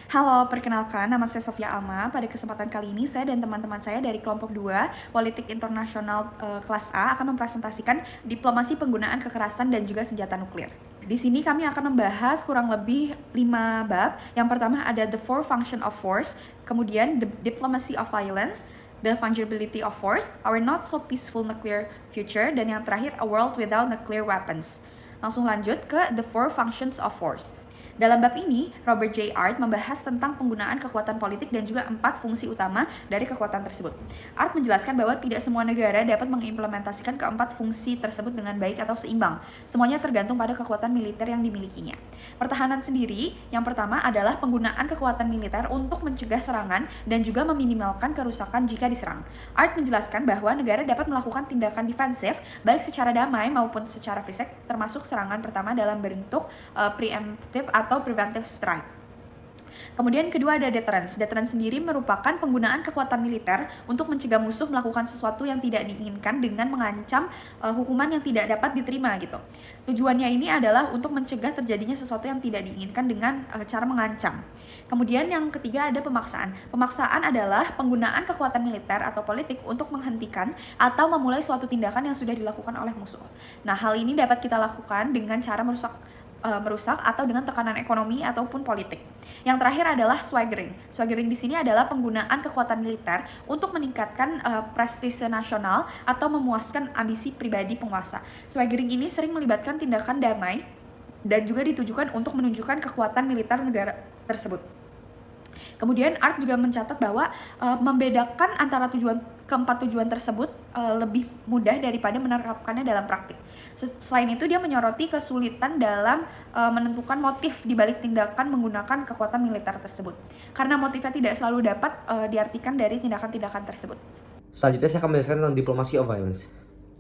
Halo, perkenalkan nama saya Sofia Alma. Pada kesempatan kali ini saya dan teman-teman saya dari kelompok 2 Politik Internasional kelas A akan mempresentasikan diplomasi penggunaan kekerasan dan juga senjata nuklir. Di sini kami akan membahas kurang lebih 5 bab. Yang pertama ada the four function of force, kemudian the diplomacy of violence, the fungibility of force, our not so peaceful nuclear future, dan yang terakhir a world without nuclear weapons. Langsung lanjut ke the four functions of force. Dalam bab ini, Robert J. Art membahas tentang penggunaan kekuatan politik dan juga 4 fungsi utama dari kekuatan tersebut. Art menjelaskan bahwa tidak semua negara dapat mengimplementasikan keempat fungsi tersebut dengan baik atau seimbang. Semuanya tergantung pada kekuatan militer yang dimilikinya. Pertahanan sendiri, yang pertama adalah penggunaan kekuatan militer untuk mencegah serangan dan juga meminimalkan kerusakan jika diserang. Art menjelaskan bahwa negara dapat melakukan tindakan defensif baik secara damai maupun secara fisik, termasuk serangan pertama dalam bentuk preemptive atau preventive strike. Kemudian kedua ada deterrence. Deterrence sendiri merupakan penggunaan kekuatan militer untuk mencegah musuh melakukan sesuatu yang tidak diinginkan dengan mengancam hukuman yang tidak dapat diterima gitu. Tujuannya ini adalah untuk mencegah terjadinya sesuatu yang tidak diinginkan dengan cara mengancam. Kemudian yang ketiga ada pemaksaan. Pemaksaan adalah penggunaan kekuatan militer atau politik untuk menghentikan atau memulai suatu tindakan yang sudah dilakukan oleh musuh. Nah, hal ini dapat kita lakukan dengan cara merusak atau dengan tekanan ekonomi ataupun politik. Yang terakhir adalah swaggering. Swaggering di sini adalah penggunaan kekuatan militer untuk meningkatkan prestise nasional atau memuaskan ambisi pribadi penguasa. Swaggering ini sering melibatkan tindakan damai dan juga ditujukan untuk menunjukkan kekuatan militer negara tersebut. Kemudian Art juga mencatat bahwa membedakan antara keempat tujuan tersebut lebih mudah daripada menerapkannya dalam praktik. Selain itu dia menyoroti kesulitan dalam menentukan motif di balik tindakan menggunakan kekuatan militer tersebut. Karena motifnya tidak selalu dapat diartikan dari tindakan-tindakan tersebut. Selanjutnya saya akan menjelaskan tentang diplomacy of violence.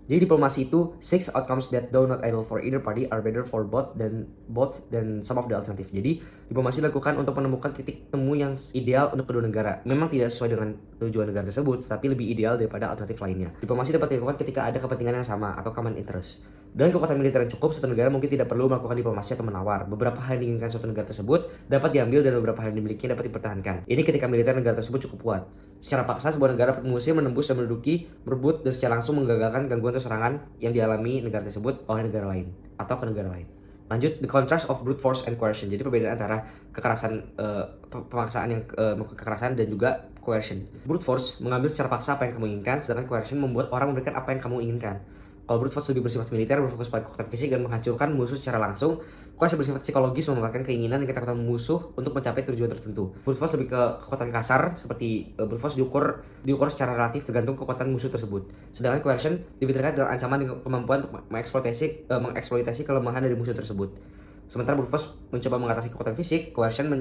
Jadi diplomasi itu six outcomes that do not ideal for either party are better for both than some of the alternative. Jadi diplomasi dilakukan untuk menemukan titik temu yang ideal untuk kedua negara. Memang tidak sesuai dengan tujuan negara tersebut, tapi lebih ideal daripada alternatif lainnya. Diplomasi dapat dilakukan ketika ada kepentingan yang sama atau common interest. Dengan kekuatan militer yang cukup, suatu negara mungkin tidak perlu melakukan diplomasi atau menawar. Beberapa hal yang diinginkan suatu negara tersebut dapat diambil dan beberapa hal yang dimiliki dapat dipertahankan. Ini ketika militer negara tersebut cukup kuat. Secara paksa, sebuah negara musuh menembus dan menduduki, merebut, dan secara langsung menggagalkan gangguan atau serangan yang dialami negara tersebut oleh negara lain atau ke negara lain. Lanjut, the contrast of brute force and coercion. Jadi perbedaan antara kekerasan, pemaksaan yang kekerasan dan juga coercion. Brute force mengambil secara paksa apa yang kamu inginkan, sedangkan coercion membuat orang memberikan apa yang kamu inginkan. Kalau brute force lebih bersifat militer, berfokus pada kekuatan fisik dan menghancurkan musuh secara langsung. Coercion bersifat psikologis, memanfaatkan keinginan dan ketakutan musuh untuk mencapai tujuan tertentu. Brute force lebih ke kekuatan kasar, seperti brute force diukur secara relatif tergantung kekuatan musuh tersebut. Sedangkan coercion lebih terkait dengan ancaman dengan kemampuan untuk mengeksploitasi kelemahan dari musuh tersebut. Sementara brute force mencoba mengatasi kekuatan fisik, coercion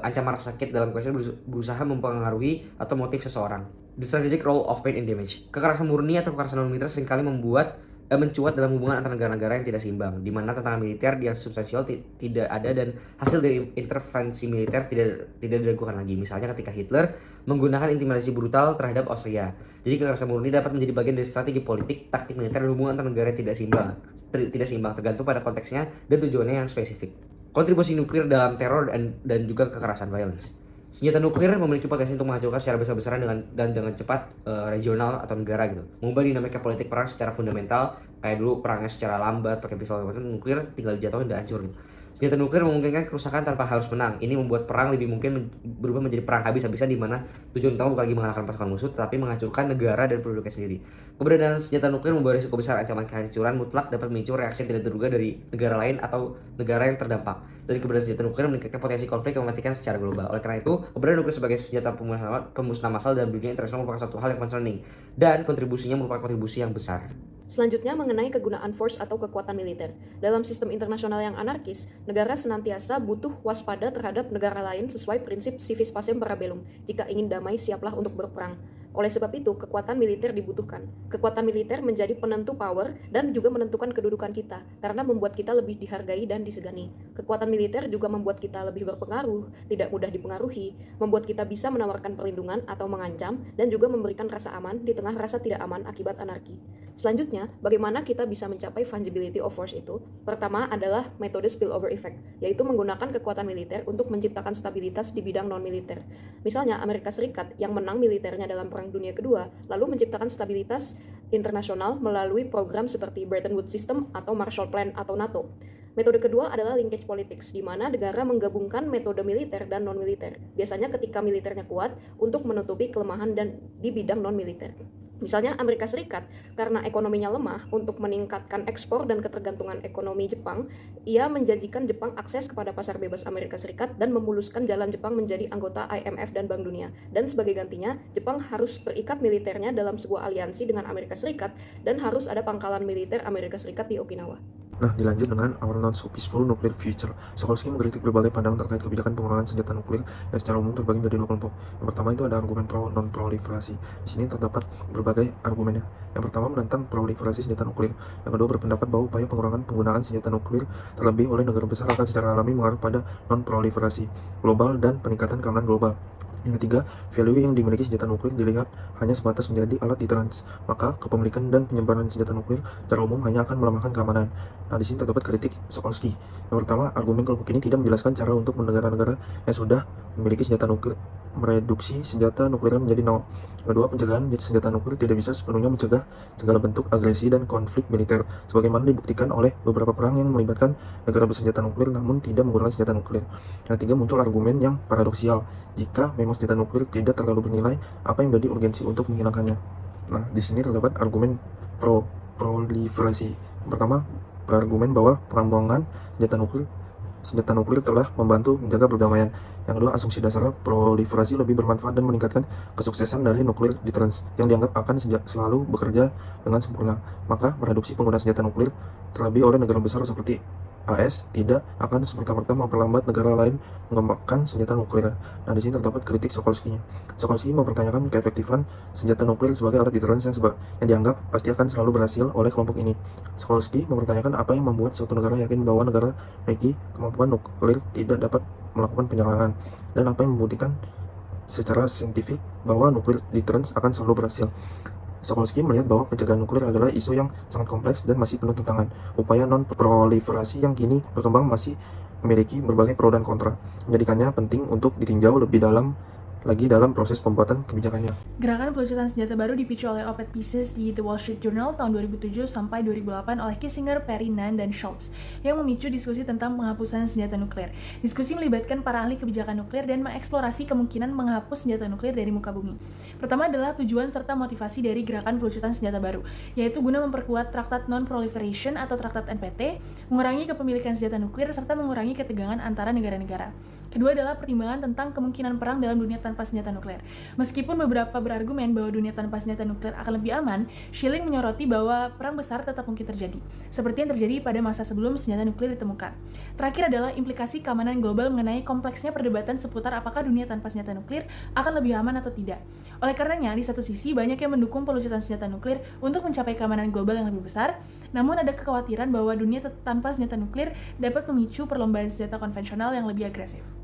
ancaman rasa sakit dalam coercion berusaha mempengaruhi atau motif seseorang. The strategic role of pain and damage. Kekerasan murni atau kekerasan non-militer seringkali mencuat dalam hubungan antara negara-negara yang tidak seimbang, di mana tantangan militer yang substansial tidak ada dan hasil dari intervensi militer tidak diragukan lagi. Misalnya ketika Hitler menggunakan intimidasi brutal terhadap Austria. Jadi kekerasan murni dapat menjadi bagian dari strategi politik, taktik militer dan hubungan antar negara yang tidak seimbang tergantung pada konteksnya dan tujuannya yang spesifik. Kontribusi nuklir dalam teror dan juga kekerasan violence. Senjata nuklir memiliki potensi untuk menghancurkan secara besar-besaran dengan cepat regional atau negara gitu. Mengubah dinamika politik perang secara fundamental, kayak dulu perangnya secara lambat pakai pistol nuklir tinggal dijatuhin dan hancur gitu. Senjata nuklir memungkinkan kerusakan tanpa harus menang. Ini membuat perang lebih mungkin berubah menjadi perang habis-habisan di mana tujuan utama bukan lagi mengalahkan pasukan musuh, tetapi menghancurkan negara dan penduduknya sendiri. Keberadaan senjata nuklir membawa risiko besar ancaman kehancuran mutlak dapat memicu reaksi yang tidak terduga dari negara lain atau negara yang terdampak. Dan keberadaan senjata nuklir meningkatkan potensi konflik yang mematikan secara global. Oleh karena itu, keberadaan nuklir sebagai senjata pemusnah massal dalam dunia internasional merupakan suatu hal yang concerning dan kontribusinya merupakan kontribusi yang besar. Selanjutnya mengenai kegunaan force atau kekuatan militer. Dalam sistem internasional yang anarkis, negara senantiasa butuh waspada terhadap negara lain sesuai prinsip civis pacem para bellum. Jika ingin damai, siaplah untuk berperang. Oleh sebab itu, kekuatan militer dibutuhkan. Kekuatan militer menjadi penentu power dan juga menentukan kedudukan kita, karena membuat kita lebih dihargai dan disegani. Kekuatan militer juga membuat kita lebih berpengaruh, tidak mudah dipengaruhi, membuat kita bisa menawarkan perlindungan atau mengancam, dan juga memberikan rasa aman di tengah rasa tidak aman akibat anarki. Selanjutnya, bagaimana kita bisa mencapai fungibility of force itu? Pertama adalah metode spillover effect, yaitu menggunakan kekuatan militer untuk menciptakan stabilitas di bidang non-militer. Misalnya, Amerika Serikat yang menang militernya dalam Perang Dunia Kedua, lalu menciptakan stabilitas internasional melalui program seperti Bretton Woods System atau Marshall Plan atau NATO. Metode kedua adalah linkage politics, di mana negara menggabungkan metode militer dan non-militer, biasanya ketika militernya kuat untuk menutupi kelemahan dan di bidang non-militer. Misalnya Amerika Serikat, karena ekonominya lemah, untuk meningkatkan ekspor dan ketergantungan ekonomi Jepang, ia menjanjikan Jepang akses kepada pasar bebas Amerika Serikat dan memuluskan jalan Jepang menjadi anggota IMF dan Bank Dunia. Dan sebagai gantinya, Jepang harus terikat militernya dalam sebuah aliansi dengan Amerika Serikat dan harus ada pangkalan militer Amerika Serikat di Okinawa. Nah, dilanjut dengan Our Not So Peaceful Nuclear Future. Sokolsky mengkritik berbagai pandangan terkait kebijakan pengurangan senjata nuklir yang secara umum terbagi menjadi dua kelompok. Yang pertama itu ada argumen pro non-proliferasi. Di sini terdapat berbagai argumennya. Yang pertama menentang proliferasi senjata nuklir. Yang kedua berpendapat bahwa upaya pengurangan penggunaan senjata nuklir terlebih oleh negara besar akan secara alami mengarah pada non-proliferasi global dan peningkatan keamanan global. Yang ketiga, value yang dimiliki senjata nuklir dilihat hanya sebatas menjadi alat deterrence, maka kepemilikan dan penyebaran senjata nuklir secara umum hanya akan melemahkan keamanan. Nah, di sini terdapat kritik Sokolsky. Yang pertama, argumen kelompok ini tidak menjelaskan cara untuk negara-negara yang sudah memiliki senjata nuklir mereduksi senjata nuklir menjadi nol. Kedua, pencegahan senjata nuklir tidak bisa sepenuhnya mencegah segala bentuk agresi dan konflik militer, sebagaimana dibuktikan oleh beberapa perang yang melibatkan negara bersenjata nuklir namun tidak menggunakan senjata nuklir. Yang ketiga, muncul argumen yang paradoksial. Jika memang senjata nuklir tidak terlalu bernilai, apa yang menjadi urgensi untuk menghilangkannya? Nah, di sini terdapat argumen pro-proliferasi. Pertama, berargumen bahwa pengembangan senjata nuklir telah membantu menjaga perdamaian. Yang kedua, asumsi dasar proliferasi lebih bermanfaat dan meningkatkan kesuksesan dari nuklir deterrence yang dianggap akan selalu bekerja dengan sempurna. Maka, mereduksi penggunaan senjata nuklir terlebih oleh negara besar seperti AS tidak akan serta-merta memperlambat negara lain mengembangkan senjata nuklir. Nah, di sini terdapat kritik Sokolsky. Sokolsky mempertanyakan keefektifan senjata nuklir sebagai alat deterrence yang dianggap pasti akan selalu berhasil oleh kelompok ini. Sokolsky mempertanyakan apa yang membuat suatu negara yakin bahwa negara memiliki kemampuan nuklir tidak dapat melakukan penyerangan, dan apa yang membuktikan secara saintifik bahwa nuklir deterrence akan selalu berhasil. Sokolsky melihat bahwa pencegahan nuklir adalah isu yang sangat kompleks dan masih penuh tantangan. Upaya non-proliferasi yang kini berkembang masih memiliki berbagai pro dan kontra, menjadikannya penting untuk ditinjau lebih dalam lagi dalam proses pembuatan kebijakannya. Gerakan pelucutan senjata baru dipicu oleh op-ed pieces di The Wall Street Journal tahun 2007 sampai 2008 oleh Kissinger, Perry, Nunn, dan Schultz yang memicu diskusi tentang penghapusan senjata nuklir. Diskusi melibatkan para ahli kebijakan nuklir dan mengeksplorasi kemungkinan menghapus senjata nuklir dari muka bumi. Pertama adalah tujuan serta motivasi dari gerakan pelucutan senjata baru, yaitu guna memperkuat Traktat Non-Proliferation atau Traktat NPT, mengurangi kepemilikan senjata nuklir, serta mengurangi ketegangan antara negara-negara. Kedua adalah pertimbangan tentang kemungkinan perang dalam dunia tanpa senjata nuklir. Meskipun beberapa berargumen bahwa dunia tanpa senjata nuklir akan lebih aman, Schilling menyoroti bahwa perang besar tetap mungkin terjadi, seperti yang terjadi pada masa sebelum senjata nuklir ditemukan. Terakhir adalah implikasi keamanan global mengenai kompleksnya perdebatan seputar apakah dunia tanpa senjata nuklir akan lebih aman atau tidak. Oleh karenanya, di satu sisi banyak yang mendukung pelucutan senjata nuklir untuk mencapai keamanan global yang lebih besar, namun ada kekhawatiran bahwa dunia tanpa senjata nuklir dapat memicu perlombaan senjata konvensional yang lebih agresif.